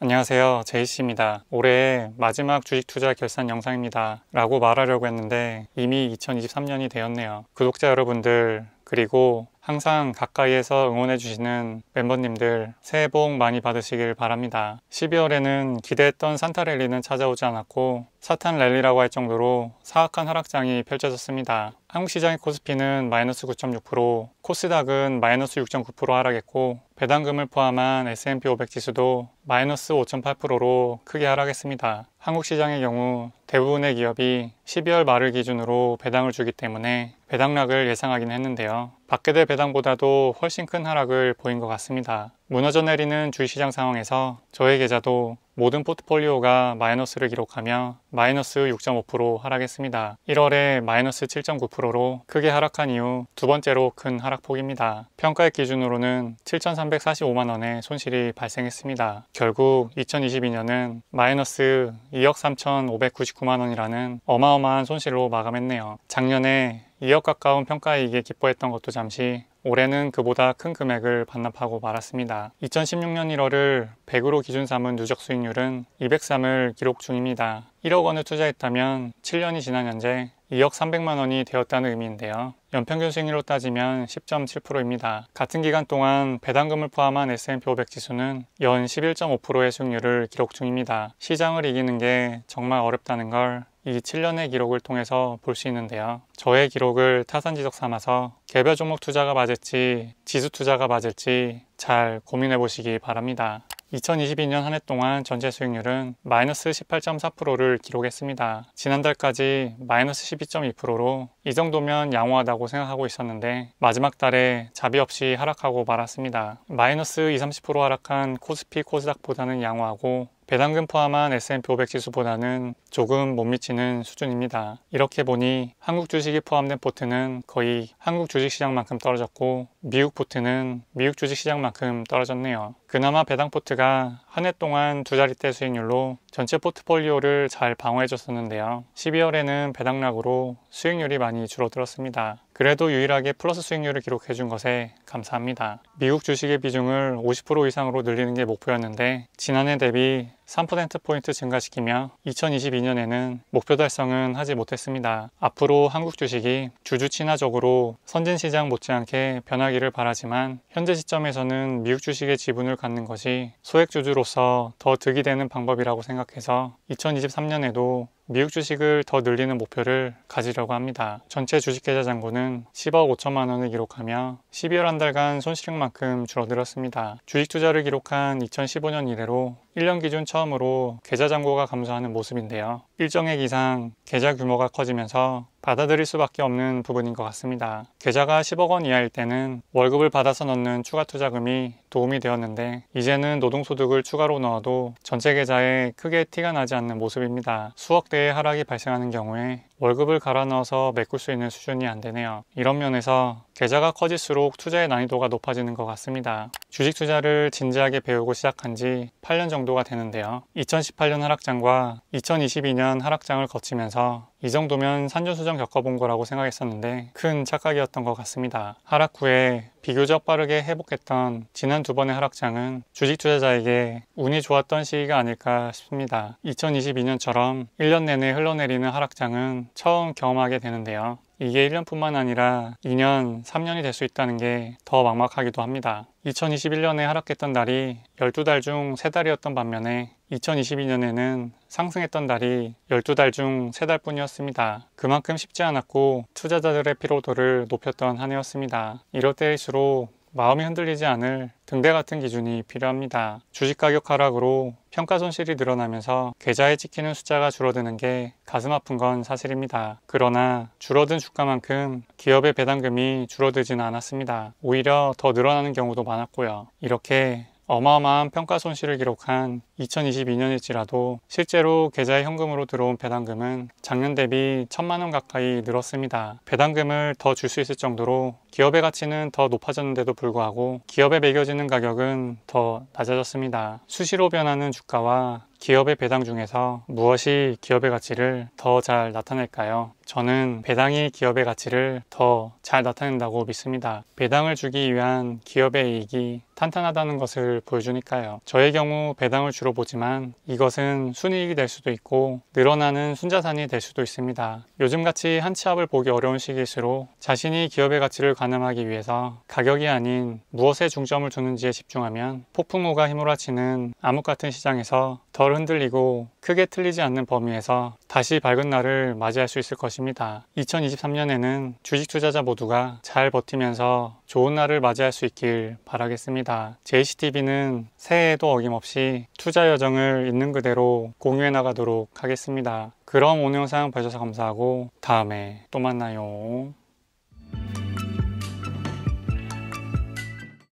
안녕하세요, 제이씨입니다. 올해 마지막 주식 투자 결산 영상입니다 라고 말하려고 했는데 이미 2023년이 되었네요. 구독자 여러분들, 그리고 항상 가까이에서 응원해주시는 멤버님들, 새해 복 많이 받으시길 바랍니다. 12월에는 기대했던 산타 랠리는 찾아오지 않았고 사탄 랠리라고 할 정도로 사악한 하락장이 펼쳐졌습니다. 한국시장의 코스피는 마이너스 9.6%, 코스닥은 마이너스 6.9% 하락했고 배당금을 포함한 S&P 500 지수도 마이너스 5.8%로 크게 하락했습니다. 한국시장의 경우 대부분의 기업이 12월 말을 기준으로 배당을 주기 때문에 배당락을 예상하긴 했는데요. 받게 될 배당보다도 훨씬 큰 하락을 보인 것 같습니다. 무너져 내리는 주식시장 상황에서 저의 계좌도 모든 포트폴리오가 마이너스를 기록하며 마이너스 6.5% 하락했습니다. 1월에 마이너스 7.9%로 크게 하락한 이후 두 번째로 큰 하락폭입니다. 평가액 기준으로는 7,345만원의 손실이 발생했습니다. 결국 2022년은 마이너스 2억 3,599만원이라는 어마어마한 손실로 마감했네요. 작년에 2억 가까운 평가이익에 기뻐했던 것도 잠시 올해는 그보다 큰 금액을 반납하고 말았습니다. 2016년 1월을 100으로 기준 삼은 누적 수익률은 203을 기록 중입니다. 1억 원을 투자했다면 7년이 지난 현재 2억 300만 원이 되었다는 의미인데요. 연평균 수익률로 따지면 10.7%입니다. 같은 기간 동안 배당금을 포함한 S&P 500 지수는 연 11.5%의 수익률을 기록 중입니다. 시장을 이기는 게 정말 어렵다는 걸 이 7년의 기록을 통해서 볼 수 있는데요. 저의 기록을 타산지석 삼아서 개별 종목 투자가 맞을지 지수 투자가 맞을지 잘 고민해 보시기 바랍니다. 2022년 한 해 동안 전체 수익률은 마이너스 18.4%를 기록했습니다. 지난달까지 마이너스 12.2%로 이 정도면 양호하다고 생각하고 있었는데 마지막 달에 자비 없이 하락하고 말았습니다. 마이너스 20-30% 하락한 코스피 코스닥보다는 양호하고 배당금 포함한 S&P 500 지수보다는 조금 못 미치는 수준입니다. 이렇게 보니 한국 주식이 포함된 포트는 거의 한국 주식시장만큼 떨어졌고 미국 포트는 미국 주식시장만큼 떨어졌네요. 그나마 배당 포트가 한 해 동안 두 자릿대 수익률로 전체 포트폴리오를 잘 방어해줬었는데요. 12월에는 배당락으로 수익률이 많이 줄어들었습니다. 그래도 유일하게 플러스 수익률을 기록해준 것에 감사합니다. 미국 주식의 비중을 50% 이상으로 늘리는 게 목표였는데 지난해 대비 3%포인트 증가시키며 2022년에는 목표 달성은 하지 못했습니다. 앞으로 한국 주식이 주주 친화적으로 선진시장 못지않게 변하기를 바라지만 현재 시점에서는 미국 주식의 지분을 갖는 것이 소액주주로서 더 득이 되는 방법이라고 생각해서 2023년에도 미국 주식을 더 늘리는 목표를 가지려고 합니다. 전체 주식계좌 잔고는 10억 5천만 원을 기록하며 12월 한 달간 손실액만큼 줄어들었습니다. 주식 투자를 기록한 2015년 이래로 1년 기준 처음으로 계좌 잔고가 감소하는 모습인데요. 일정액 이상 계좌 규모가 커지면서 받아들일 수밖에 없는 부분인 것 같습니다. 계좌가 10억 원 이하일 때는 월급을 받아서 넣는 추가 투자금이 도움이 되었는데 이제는 노동소득을 추가로 넣어도 전체 계좌에 크게 티가 나지 않는 모습입니다. 수억 대의 하락이 발생하는 경우에 월급을 갈아 넣어서 메꿀 수 있는 수준이 안 되네요. 이런 면에서 계좌가 커질수록 투자의 난이도가 높아지는 것 같습니다. 주식 투자를 진지하게 배우고 시작한 지 8년 정도가 되는데요. 2018년 하락장과 2022년 하락장을 거치면서 이 정도면 산전수전 겪어본 거라고 생각했었는데 큰 착각이었던 것 같습니다. 하락 후에 비교적 빠르게 회복했던 지난 두 번의 하락장은 주식 투자자에게 운이 좋았던 시기가 아닐까 싶습니다. 2022년처럼 1년 내내 흘러내리는 하락장은 처음 경험하게 되는데요. 이게 1년뿐만 아니라 2년, 3년이 될 수 있다는 게 더 막막하기도 합니다. 2021년에 하락했던 달이 12달 중 3달이었던 반면에 2022년에는 상승했던 달이 12달 중 3달 뿐이었습니다. 그만큼 쉽지 않았고 투자자들의 피로도를 높였던 한 해였습니다. 이럴 때일수록 마음이 흔들리지 않을 등대 같은 기준이 필요합니다. 주식 가격 하락으로 평가 손실이 늘어나면서 계좌에 찍히는 숫자가 줄어드는 게 가슴 아픈 건 사실입니다. 그러나 줄어든 주가만큼 기업의 배당금이 줄어들지는 않았습니다. 오히려 더 늘어나는 경우도 많았고요. 이렇게 어마어마한 평가 손실을 기록한 2022년일지라도 실제로 계좌에 현금으로 들어온 배당금은 작년 대비 1,000만 원 가까이 늘었습니다. 배당금을 더 줄 수 있을 정도로 기업의 가치는 더 높아졌는데도 불구하고 기업에 매겨지는 가격은 더 낮아졌습니다. 수시로 변하는 주가와 기업의 배당 중에서 무엇이 기업의 가치를 더 잘 나타낼까요? 저는 배당이 기업의 가치를 더 잘 나타낸다고 믿습니다. 배당을 주기 위한 기업의 이익이 탄탄하다는 것을 보여주니까요. 저의 경우 배당을 주로 보지만 이것은 순이익이 될 수도 있고 늘어나는 순자산이 될 수도 있습니다. 요즘같이 한 치 앞을 보기 어려운 시기일수록 자신이 기업의 가치를 가늠하기 위해서 가격이 아닌 무엇에 중점을 두는지에 집중하면 폭풍우가 휘몰아치는 암흑 같은 시장에서 덜 흔들리고 크게 틀리지 않는 범위에서 다시 밝은 날을 맞이할 수 있을 것입니다. 2023년에는 주식 투자자 모두가 잘 버티면서 좋은 날을 맞이할 수 있길 바라겠습니다. JCTV는 새해에도 어김없이 투자 여정을 있는 그대로 공유해 나가도록 하겠습니다. 그럼 오늘 영상 봐주셔서 감사하고 다음에 또 만나요.